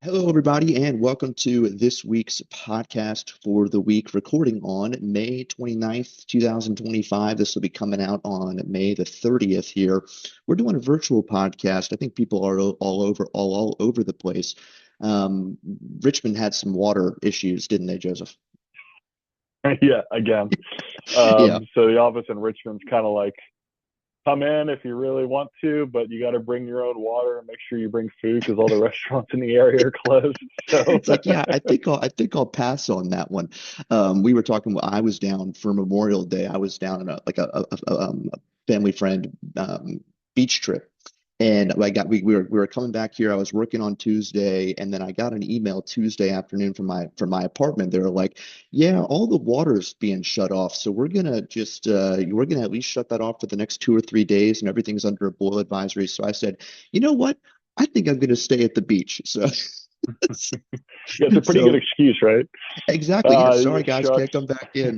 Hello, everybody, and welcome to this week's podcast for the week, recording on May 29th, 2025. This will be coming out on May the 30th here. We're doing a virtual podcast. I think people are all over the place. Um, Richmond had some water issues, didn't they, Joseph? Yeah, again. Yeah. So the office in Richmond's kind of like come in if you really want to, but you got to bring your own water and make sure you bring food because all the restaurants in the area are closed. So It's like, yeah, I think I'll pass on that one. We were talking. I was down for Memorial Day. I was down in a family friend beach trip, and we were coming back here. I was working on Tuesday, and then I got an email Tuesday afternoon from my apartment. They were like, "Yeah, all the water's being shut off, so we're gonna at least shut that off for the next 2 or 3 days, and everything's under a boil advisory." So I said, "You know what? I think I'm gonna stay at the beach." So. yeah, it's a pretty good So excuse, right? exactly, yeah. Sorry, guys, can't Shucks. come back in.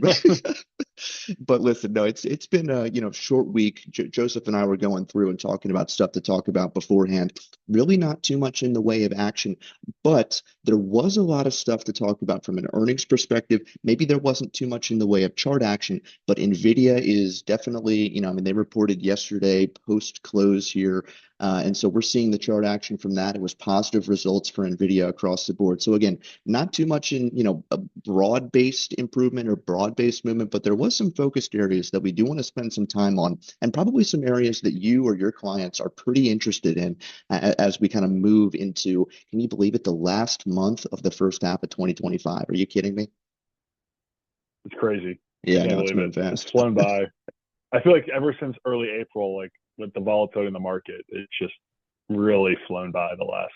But listen, no, it's been a short week. Joseph and I were going through and talking about stuff to talk about beforehand. Really, not too much in the way of action, but there was a lot of stuff to talk about from an earnings perspective. Maybe there wasn't too much in the way of chart action, but Nvidia is definitely, I mean, they reported yesterday post close here. And so we're seeing the chart action from that. It was positive results for Nvidia across the board. So again, not too much in, a broad-based improvement or broad-based movement, but there was some focused areas that we do want to spend some time on, and probably some areas that you or your clients are pretty interested in as we kind of move into, can you believe it, the last month of the first half of 2025? Are you kidding me? It's crazy. I Yeah, can't no, it's believe it. moving It's fast. flown by. I feel like ever since early April, like with the volatility in the market, it's just really flown by the last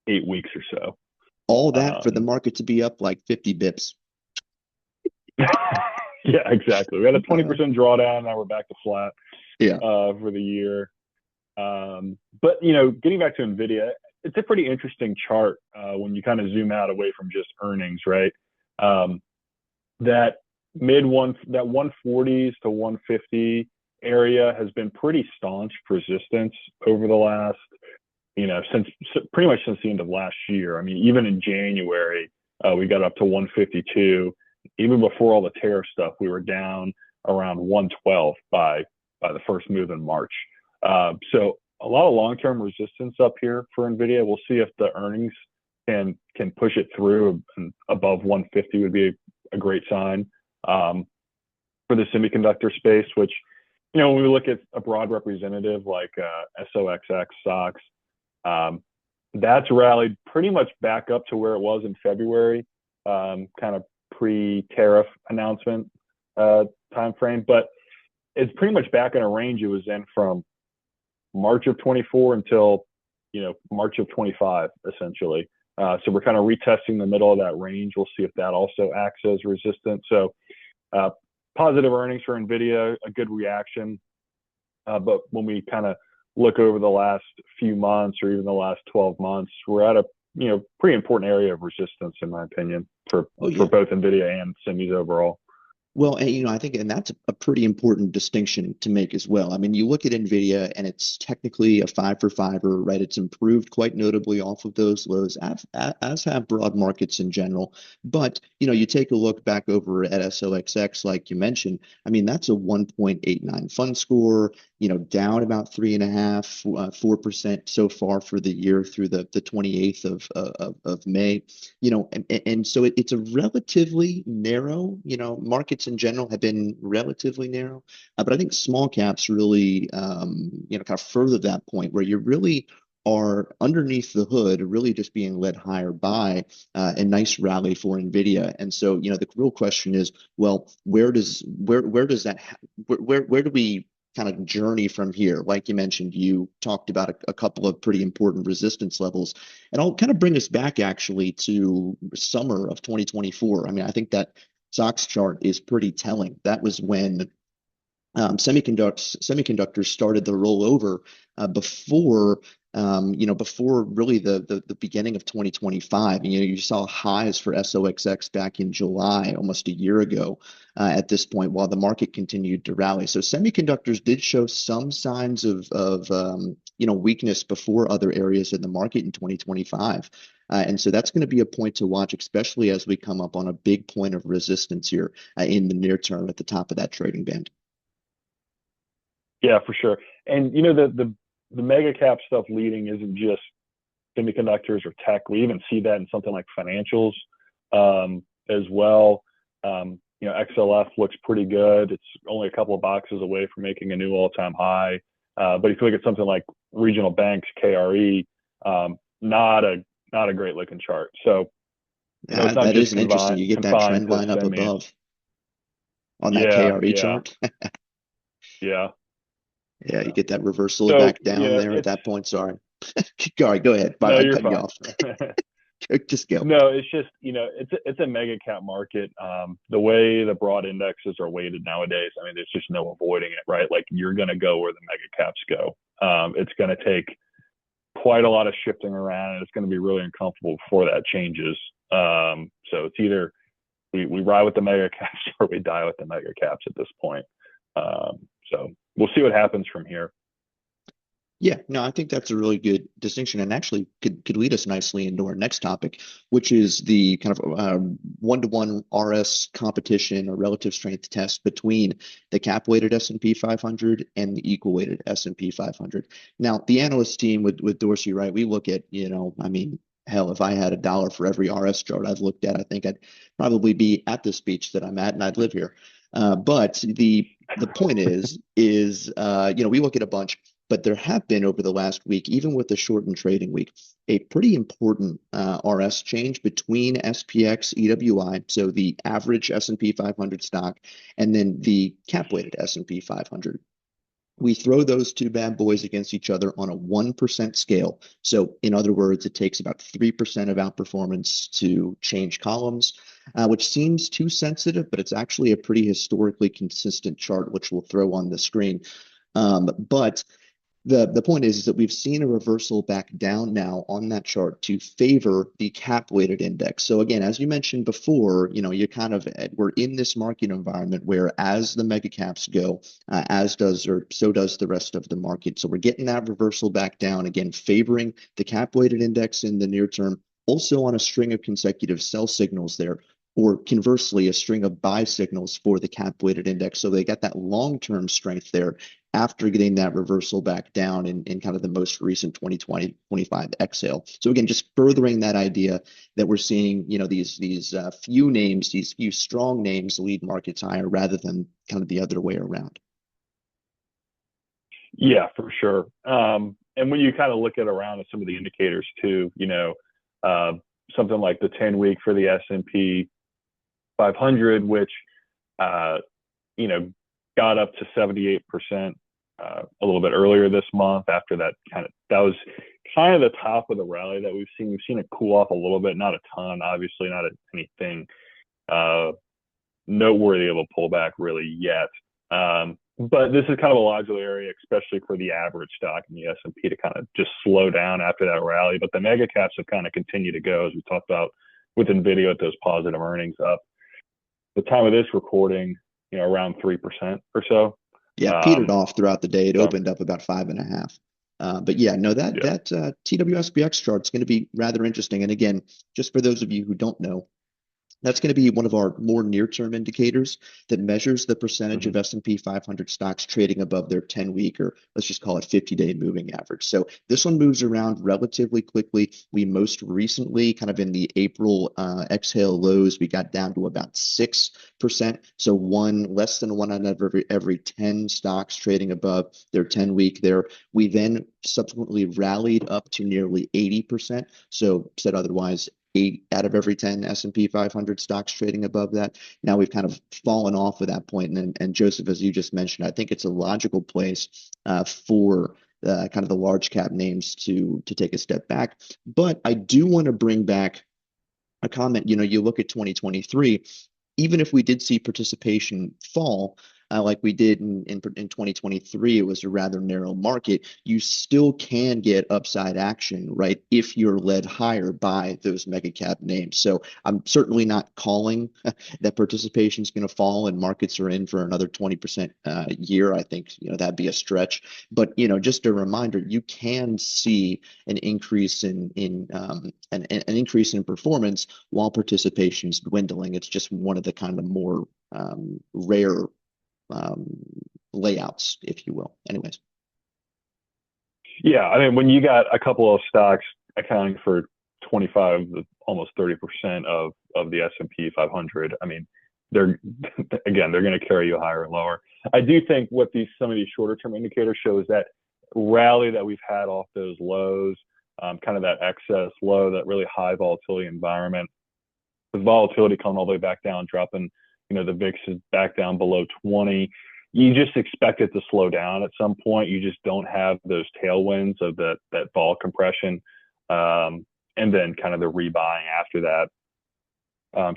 8 weeks or so. All that for the Um, market to be up like 50 bips. yeah, exactly. We had a Uh, 20% drawdown. Now we're back to flat yeah. for the year. But getting back to Nvidia, it's a pretty interesting chart when you kind of zoom out away from just earnings, right? Um, that that 140s to 150 area has been pretty staunch resistance over the last, since pretty much since the end of last year. I mean, even in January, we got up to 152. Even before all the tariff stuff, we were down around 112 by the first move in March. So a lot of long-term resistance up here for Nvidia. We'll see if the earnings can push it through, and above 150 would be a great sign for the semiconductor space. Which, when we look at a broad representative like SOXX stocks, that's rallied pretty much back up to where it was in February, kind of pre-tariff announcement time frame. But it's pretty much back in a range it was in from March of 24 until March of 25, essentially. So we're kind of retesting the middle of that range. We'll see if that also acts as resistance. So uh, positive earnings for Nvidia, a good reaction. But when we kind of look over the last few months or even the last 12 months, we're at a pretty important area of resistance, in my opinion, for Oh, for yeah. both Nvidia and semis overall. Well, and I think, and that's a pretty important distinction to make as well. I mean, you look at Nvidia, and it's technically a five for fiver, right? It's improved quite notably off of those lows, as have broad markets in general. But you take a look back over at SOXX, like you mentioned. I mean, that's a 1.89 fund score. Down about 3.5, 4% so far for the year through the 28th of May. And so it's a relatively narrow, markets in general have been relatively narrow, but I think small caps really, kind of further that point where you really are underneath the hood, really just being led higher by a nice rally for Nvidia. And so, the real question is, well, where does that, where do we kind of journey from here? Like you mentioned, you talked about a couple of pretty important resistance levels, and I'll kind of bring us back actually to summer of 2024. I mean, I think that SOX chart is pretty telling. That was when semiconductors started to roll over before before really the beginning of 2025. You saw highs for SOXX back in July, almost a year ago, at this point, while the market continued to rally. So semiconductors did show some signs of weakness before other areas in the market in 2025. And so that's going to be a point to watch, especially as we come up on a big point of resistance here in the near term at the top of that trading band. Yeah, for sure. And the mega cap stuff leading isn't just semiconductors or tech. We even see that in something like financials as well. XLF looks pretty good. It's only a couple of boxes away from making a new all-time high. But if you look at something like regional banks, KRE, not a great looking chart. So it's not That just is an interesting. You get that confined trend to line up semis. above on that Yeah, KRE yeah, chart. yeah, Yeah, you yeah. get that reversal So back down there at it's that point. Sorry. All right, go ahead. no, I you're cut you fine. off. Just go. No, it's just it's a mega cap market. The way the broad indexes are weighted nowadays, I mean, there's just no avoiding it, right? Like you're going to go where the mega caps go. It's going to take quite a lot of shifting around, and it's going to be really uncomfortable before that changes. So it's either we ride with the mega caps or we die with the mega caps at this point. So we'll see what happens from here. Yeah, no, I think that's a really good distinction, and actually could lead us nicely into our next topic, which is the kind of one-to-one RS competition or relative strength test between the cap-weighted S&P 500 and the equal-weighted S&P 500. Now, the analyst team with Dorsey, right? We look at, I mean, hell, if I had a dollar for every RS chart I've looked at, I think I'd probably be at this beach that I'm at, and I'd live here. But the point is, we look at a bunch. But there have been over the last week, even with the shortened trading week, a pretty important RS change between SPX EWI, so the average S&P 500 stock, and then the cap-weighted S&P 500. We throw those two bad boys against each other on a 1% scale. So, in other words, it takes about 3% of outperformance to change columns, which seems too sensitive, but it's actually a pretty historically consistent chart, which we'll throw on the screen. But the point is that we've seen a reversal back down now on that chart to favor the cap weighted index. So again, as you mentioned before, you kind of we're in this market environment where as the mega caps go, as does or so does the rest of the market. So we're getting that reversal back down again, favoring the cap weighted index in the near term. Also on a string of consecutive sell signals there, or conversely, a string of buy signals for the cap weighted index. So they got that long term strength there after getting that reversal back down in kind of the most recent 2020 25 exhale. So again, just furthering that idea that we're seeing, these few names, these few strong names lead markets higher rather than kind of the other way around. Yeah, for sure. And when you kind of look at around at some of the indicators too, uh, something like the 10-week for the S&P 500, which uh, you know got up to 78% a little bit earlier this month. After that was kind of the top of the rally that we've seen. We've seen it cool off a little bit, not a ton, obviously, not anything noteworthy of a pullback really yet. But this is kind of a logical area, especially for the average stock in the S&P to kind of just slow down after that rally. But the mega caps have kind of continued to go, as we talked about with NVIDIA with those positive earnings up. The time of this recording, around 3% or so. Yeah, petered off throughout the day. It So opened up about 5.5. But yeah, no, that yeah. that TWSBX chart is going to be rather interesting. And again, just for those of you who don't know, that's going to be one of our more near-term indicators that measures the percentage Mm-hmm. of S&P 500 stocks trading above their 10-week or let's just call it 50-day moving average. So this one moves around relatively quickly. We most recently, kind of in the April exhale lows, we got down to about 6%. So less than one out of every 10 stocks trading above their 10-week there. We then subsequently rallied up to nearly 80%. So said otherwise, 8 out of every 10 S&P 500 stocks trading above that. Now we've kind of fallen off at that point. And Joseph, as you just mentioned, I think it's a logical place for kind of the large cap names to take a step back. But I do want to bring back a comment. You look at 2023, even if we did see participation fall, like we did in 2023, it was a rather narrow market. You still can get upside action, right? If you're led higher by those mega cap names. So I'm certainly not calling that participation is going to fall and markets are in for another 20% year. I think, that'd be a stretch. But, just a reminder, you can see an increase an increase in performance while participation is dwindling. It's just one of the kind of more rare um, layouts, if you will. Anyways. Yeah, I mean, when you got a couple of stocks accounting for 25 to almost 30% of the S&P 500, I mean, they're again, they're going to carry you higher and lower. I do think what some of these shorter term indicators show is that rally that we've had off those lows, kind of that excess low, that really high volatility environment, with volatility coming all the way back down, dropping, the VIX is back down below 20. You just expect it to slow down at some point. You just don't have those tailwinds of that vol compression, and then kind of the rebuying after that.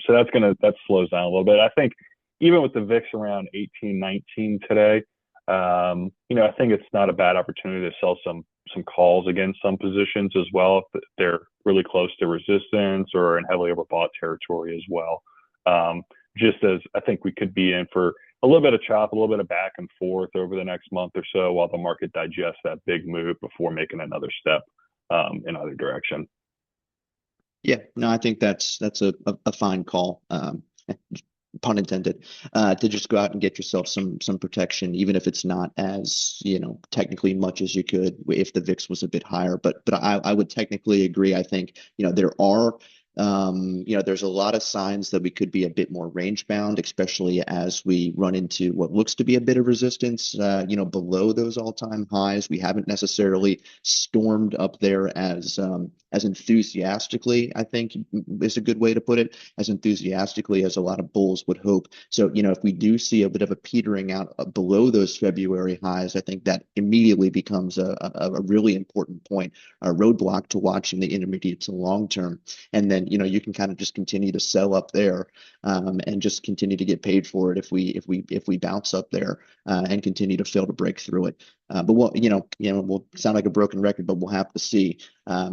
So that slows down a little bit. I think even with the VIX around 18, 19 today, I think it's not a bad opportunity to sell some calls against some positions as well if they're really close to resistance or in heavily overbought territory as well. Just as I think we could be in for a little bit of chop, a little bit of back and forth over the next month or so while the market digests that big move before making another step in either direction. Yeah, no, I think that's a fine call. Pun intended, to just go out and get yourself some protection, even if it's not as, technically much as you could if the VIX was a bit higher. But I would technically agree. I think, there are there's a lot of signs that we could be a bit more range bound, especially as we run into what looks to be a bit of resistance, below those all-time highs. We haven't necessarily stormed up there as enthusiastically, I think is a good way to put it, as enthusiastically as a lot of bulls would hope. So, if we do see a bit of a petering out below those February highs, I think that immediately becomes a really important point, a roadblock to watch in the intermediate to long term. And then, you can kind of just continue to sell up there, and just continue to get paid for it if we bounce up there, and continue to fail to break through it. But we'll sound like a broken record, but we'll have to see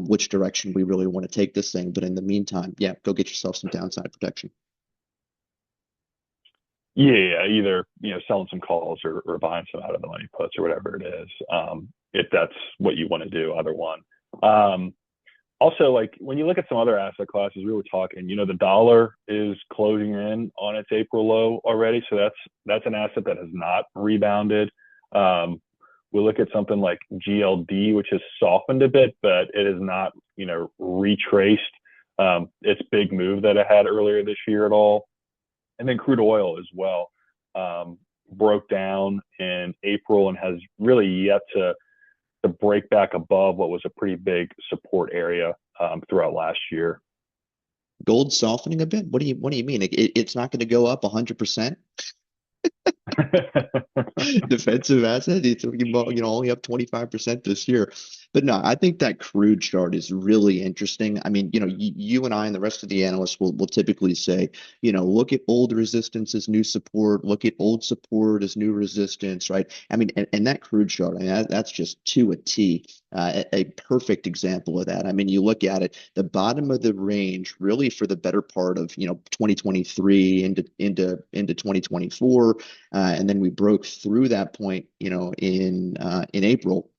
which direction we really want to take this thing. But in the meantime, yeah, go get yourself some downside protection. Yeah, either selling some calls or buying some out of the money puts or whatever it is, if that's what you want to do, either one. Also, like when you look at some other asset classes, we were talking, the dollar is closing in on its April low already, so that's an asset that has not rebounded. We look at something like GLD, which has softened a bit, but it has not, retraced its big move that it had earlier this year at all. And then crude oil as well, broke down in April and has really yet to break back above what was a pretty big support area throughout last year. Gold softening a bit? What do you mean? It's not going to go up 100%? Defensive asset, it's only up 25% this year. But no, I think that crude chart is really interesting. I mean, you and I and the rest of the analysts will typically say, look at old resistance as new support, look at old support as new resistance, right? I mean, and that crude chart, I mean, that's just to a T, a perfect example of that. I mean, you look at it, the bottom of the range, really for the better part of 2023 into 2024. And then we broke through that point, in April.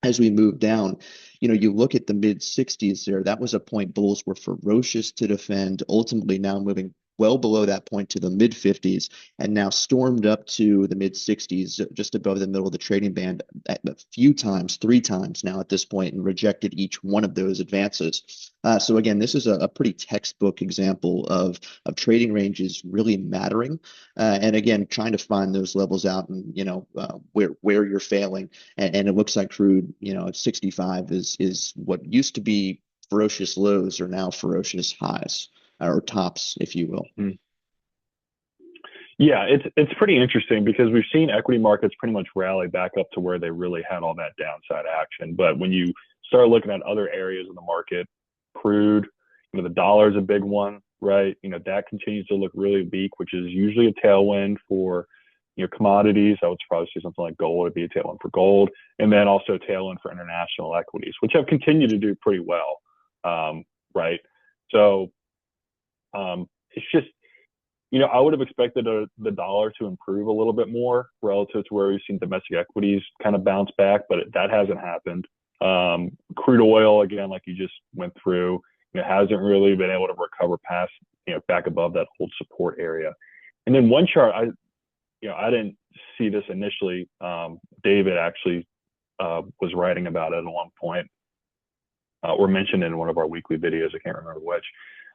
As we move down, you look at the mid 60s there, that was a point bulls were ferocious to defend, ultimately now moving well below that point to the mid 50s, and now stormed up to the mid 60s, just above the middle of the trading band a few times, 3 times now at this point, and rejected each one of those advances. So again, this is a pretty textbook example of trading ranges really mattering, and again, trying to find those levels out and where you're failing. And it looks like crude, at 65 is what used to be ferocious lows are now ferocious highs, or tops, if you will. Yeah, it's pretty interesting because we've seen equity markets pretty much rally back up to where they really had all that downside action. But when you start looking at other areas of the market, crude, the dollar is a big one, right? That continues to look really weak, which is usually a tailwind for, commodities. I would probably see something like gold would be a tailwind for gold, and then also a tailwind for international equities, which have continued to do pretty well. Right. So it's just, I would have expected the dollar to improve a little bit more relative to where we've seen domestic equities kind of bounce back, but that hasn't happened. Crude oil, again, like you just went through, it hasn't really been able to recover past, back above that old support area. And then one chart, I didn't see this initially. David actually was writing about it at one point, or mentioned in one of our weekly videos. I can't remember which.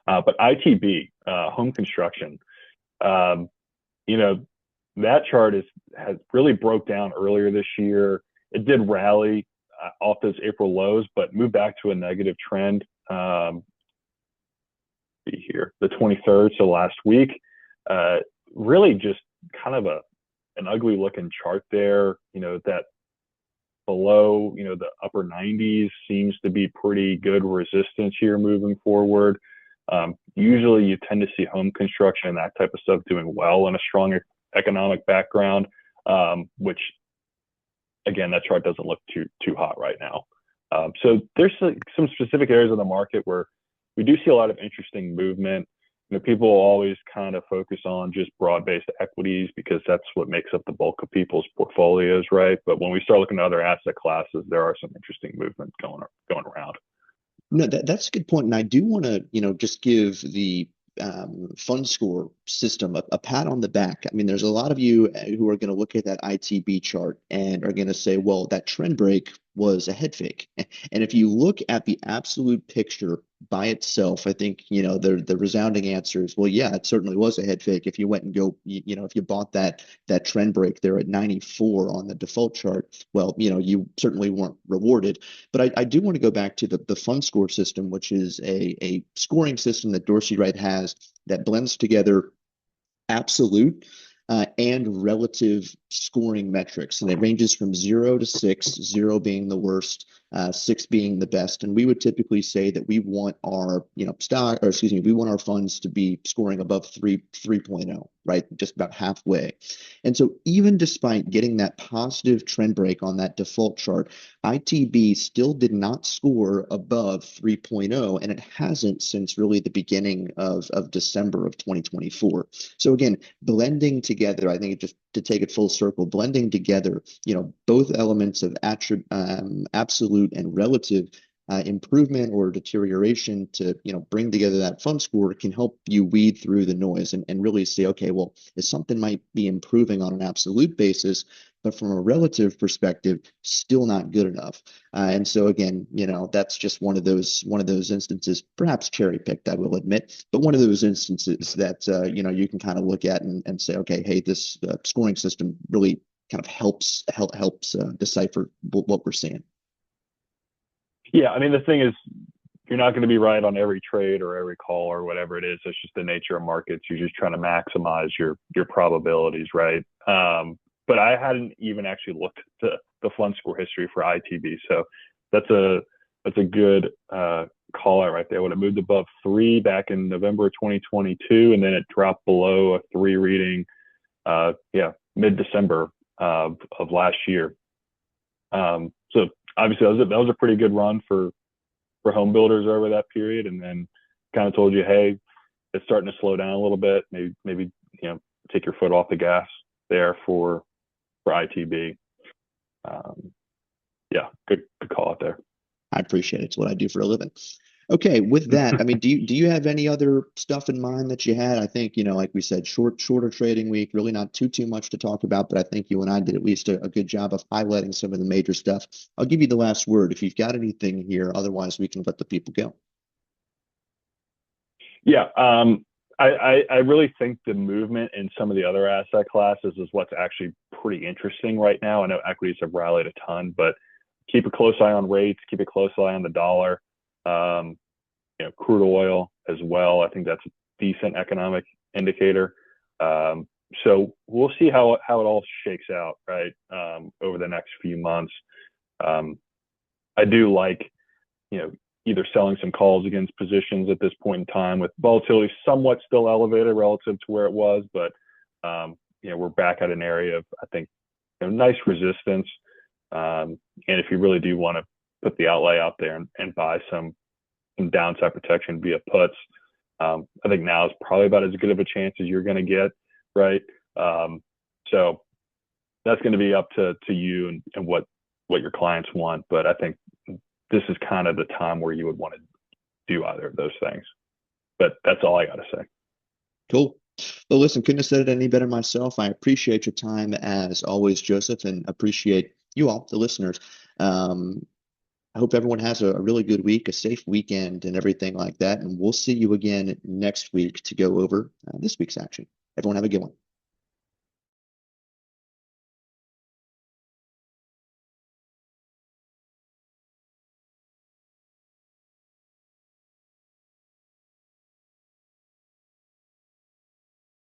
But ITB, home construction, that chart has really broke down earlier this year. It did rally off those April lows, but moved back to a negative trend. See here, the 23rd, so last week. Really just kind of an ugly looking chart there. That below, the upper 90s seems to be pretty good resistance here moving forward. Usually you tend to see home construction and that type of stuff doing well in a strong economic background, which again, that chart doesn't look too hot right now. So there's some specific areas of the market where we do see a lot of interesting movement. People always kind of focus on just broad-based equities because that's what makes up the bulk of people's portfolios, right? But when we start looking at other asset classes, there are some interesting movements going around. No, that's a good point. And I do want to, just give the fund score system a pat on the back. I mean, there's a lot of you who are going to look at that ITB chart and are going to say, well, that trend break was a head fake. And if you look at the absolute picture by itself, I think, the resounding answer is, well, yeah, it certainly was a head fake. If you went and if you bought that trend break there at 94 on the default chart, well, you certainly weren't rewarded. But I do want to go back to the fund score system, which is a scoring system that Dorsey Wright has that blends together absolute and relative scoring metrics. And it ranges from 0 to 6, 0 being the worst, 6 being the best. And we would typically say that we want our, we want our funds to be scoring above 3.0, right? Just about halfway. And so even despite getting that positive trend break on that default chart, ITB still did not score above 3.0, and it hasn't since really the beginning of December of 2024. So again, blending together, I think just to take it full circle, blending together, both elements of absolute and relative improvement or deterioration to bring together that fund score can help you weed through the noise and really say, okay, well, if something might be improving on an absolute basis, but from a relative perspective, still not good enough. And so again, that's just one of those instances, perhaps cherry picked, I will admit, but one of those instances that you can kind of look at and say, okay, hey, this scoring system really kind of helps decipher what we're seeing. Yeah, I mean, the thing is, you're not going to be right on every trade or every call or whatever it is. It's just the nature of markets. You're just trying to maximize your probabilities, right? But I hadn't even actually looked at the fund score history for ITB, so that's a good call out right there. When it moved above 3 back in November of 2022, and then it dropped below a 3 reading, mid-December of last year. So obviously that was a pretty good run for home builders over that period, and then kind of told you, hey, it's starting to slow down a little bit. Maybe take your foot off the gas there for ITB. Good call out there. I appreciate it. It's what I do for a living. Okay, with that, I mean, do you have any other stuff in mind that you had? I think, like we said, shorter trading week, really not too much to talk about, but I think you and I did at least a good job of highlighting some of the major stuff. I'll give you the last word if you've got anything here. Otherwise, we can let the people go. Yeah, I really think the movement in some of the other asset classes is what's actually pretty interesting right now. I know equities have rallied a ton, but keep a close eye on rates, keep a close eye on the dollar. Crude oil as well. I think that's a decent economic indicator. So we'll see how it all shakes out, right, over the next few months. I do like, either selling some calls against positions at this point in time with volatility somewhat still elevated relative to where it was, but we're back at an area of, I think, nice resistance. And if you really do want to put the outlay out there and buy some downside protection via puts, I think now is probably about as good of a chance as you're going to get, right? So that's going to be up to you and what your clients want. But I think this is kind of the time where you would want to do either of those things. But that's all I got to say. Cool. Well, listen, couldn't have said it any better myself. I appreciate your time as always, Joseph, and appreciate you all, the listeners. I hope everyone has a really good week, a safe weekend, and everything like that. And we'll see you again next week to go over this week's action. Everyone have a good one.